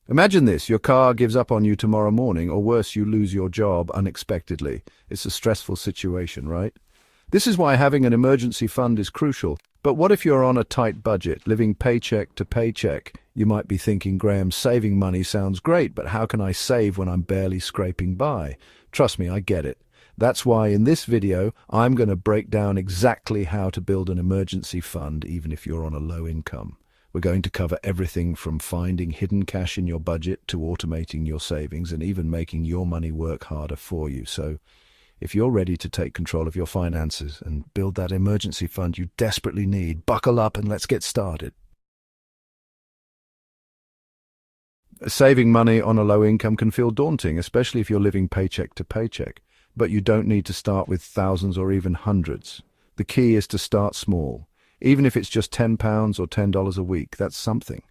Imagine this, your car gives up on you tomorrow morning, or worse, you lose your job unexpectedly. It's a stressful situation, right? This is why having an emergency fund is crucial. But what if you're on a tight budget, living paycheck to paycheck? You might be thinking, Graham, saving money sounds great, but how can I save when I'm barely scraping by? Trust me, I get it. That's why in this video, I'm going to break down exactly how to build an emergency fund, even if you're on a low income. We're going to cover everything from finding hidden cash in your budget to automating your savings and even making your money work harder for you. So, if you're ready to take control of your finances and build that emergency fund you desperately need, buckle up and let's get started. Saving money on a low income can feel daunting, especially if you're living paycheck to paycheck. But you don't need to start with thousands or even hundreds. The key is to start small. Even if it's just £10 or $10 a week, that's something.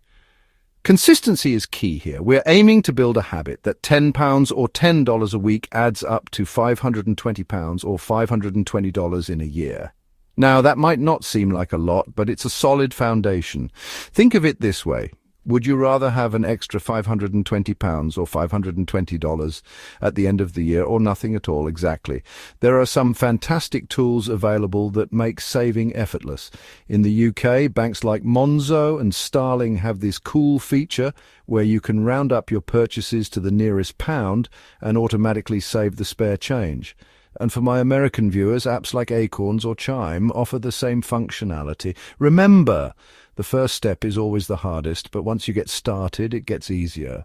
Consistency is key here. We're aiming to build a habit that £10 or $10 a week adds up to £520 or $520 in a year. Now, that might not seem like a lot, but it's a solid foundation. Think of it this way. Would you rather have an extra £520 or $520 at the end of the year, or nothing at all? Exactly. There are some fantastic tools available that make saving effortless. In the UK, banks like Monzo and Starling have this cool feature where you can round up your purchases to the nearest pound and automatically save the spare change. And for my American viewers, apps like Acorns or Chime offer the same functionality. Remember, the first step is always the hardest, but once you get started, it gets easier.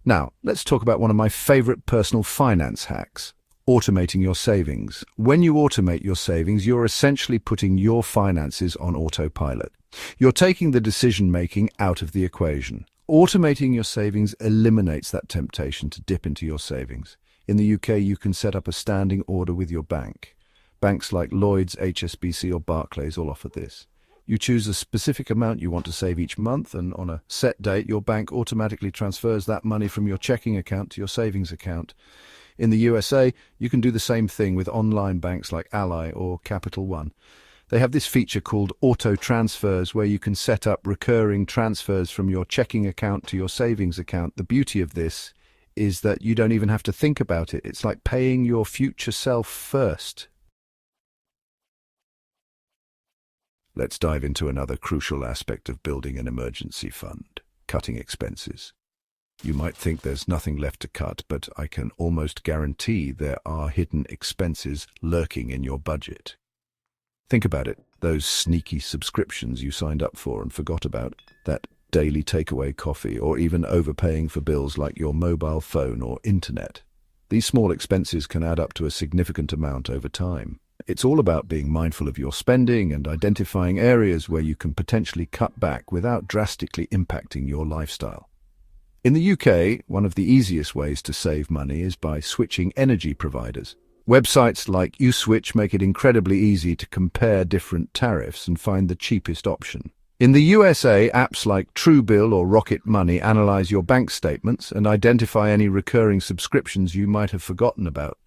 Now, let's talk about one of my favorite personal finance hacks, automating your savings. When you automate your savings, you're essentially putting your finances on autopilot. You're taking the decision-making out of the equation. Automating your savings eliminates that temptation to dip into your savings. In the UK, you can set up a standing order with your bank. Banks like Lloyds, HSBC or Barclays all offer this. You choose a specific amount you want to save each month, and on a set date, your bank automatically transfers that money from your checking account to your savings account. In the USA, you can do the same thing with online banks like Ally or Capital One. They have this feature called auto transfers where you can set up recurring transfers from your checking account to your savings account. The beauty of this is that you don't even have to think about it. It's like paying your future self first. Let's dive into another crucial aspect of building an emergency fund, cutting expenses. You might think there's nothing left to cut, but I can almost guarantee there are hidden expenses lurking in your budget. Think about it, those sneaky subscriptions you signed up for and forgot about, that daily takeaway coffee, or even overpaying for bills like your mobile phone or internet. These small expenses can add up to a significant amount over time. It's all about being mindful of your spending and identifying areas where you can potentially cut back without drastically impacting your lifestyle. In the UK, one of the easiest ways to save money is by switching energy providers. Websites like USwitch make it incredibly easy to compare different tariffs and find the cheapest option. In the USA, apps like Truebill or Rocket Money analyze your bank statements and identify any recurring subscriptions you might have forgotten about.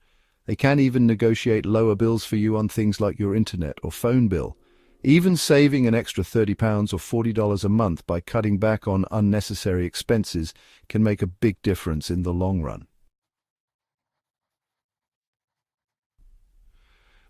They can even negotiate lower bills for you on things like your internet or phone bill. Even saving an extra £30 or $40 a month by cutting back on unnecessary expenses can make a big difference in the long run.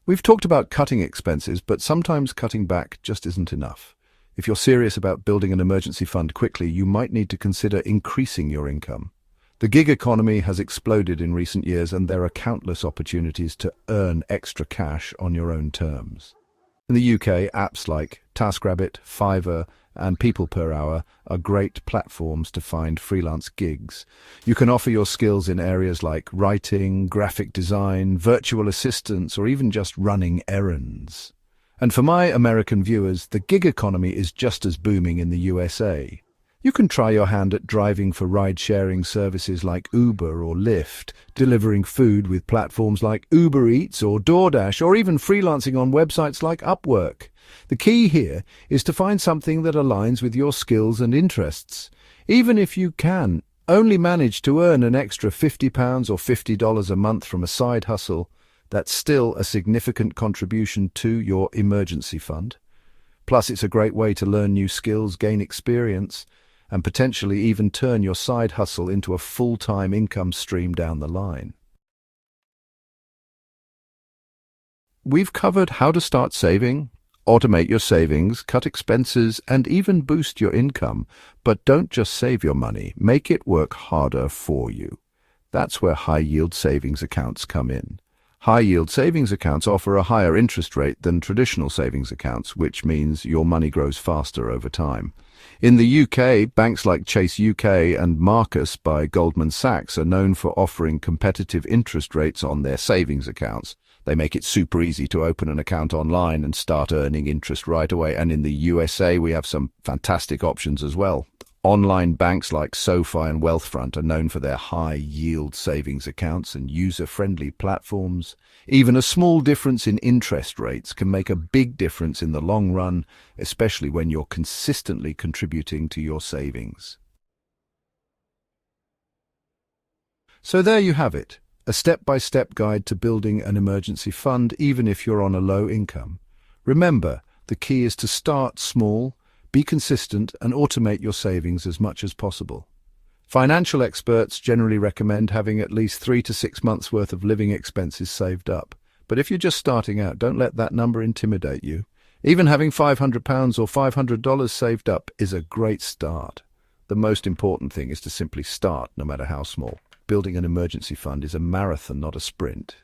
We've talked about cutting expenses, but sometimes cutting back just isn't enough. If you're serious about building an emergency fund quickly, you might need to consider increasing your income. The gig economy has exploded in recent years, and there are countless opportunities to earn extra cash on your own terms. In the UK, apps like TaskRabbit, Fiverr, and People Per Hour are great platforms to find freelance gigs. You can offer your skills in areas like writing, graphic design, virtual assistants, or even just running errands. And for my American viewers, the gig economy is just as booming in the USA. You can try your hand at driving for ride-sharing services like Uber or Lyft, delivering food with platforms like Uber Eats or DoorDash, or even freelancing on websites like Upwork. The key here is to find something that aligns with your skills and interests. Even if you can only manage to earn an extra £50 or $50 a month from a side hustle, that's still a significant contribution to your emergency fund. Plus, it's a great way to learn new skills, gain experience, and potentially even turn your side hustle into a full-time income stream down the line. We've covered how to start saving, automate your savings, cut expenses, and even boost your income. But don't just save your money, make it work harder for you. That's where high-yield savings accounts come in. High-yield savings accounts offer a higher interest rate than traditional savings accounts, which means your money grows faster over time. In the UK, banks like Chase UK and Marcus by Goldman Sachs are known for offering competitive interest rates on their savings accounts. They make it super easy to open an account online and start earning interest right away. And in the USA, we have some fantastic options as well. Online banks like SoFi and Wealthfront are known for their high-yield savings accounts and user-friendly platforms. Even a small difference in interest rates can make a big difference in the long run, especially when you're consistently contributing to your savings. So there you have it, a step-by-step guide to building an emergency fund even if you're on a low income. Remember, the key is to start small, be consistent, and automate your savings as much as possible. Financial experts generally recommend having at least 3 to 6 months' worth of living expenses saved up. But if you're just starting out, don't let that number intimidate you. Even having £500 or $500 saved up is a great start. The most important thing is to simply start, no matter how small. Building an emergency fund is a marathon, not a sprint.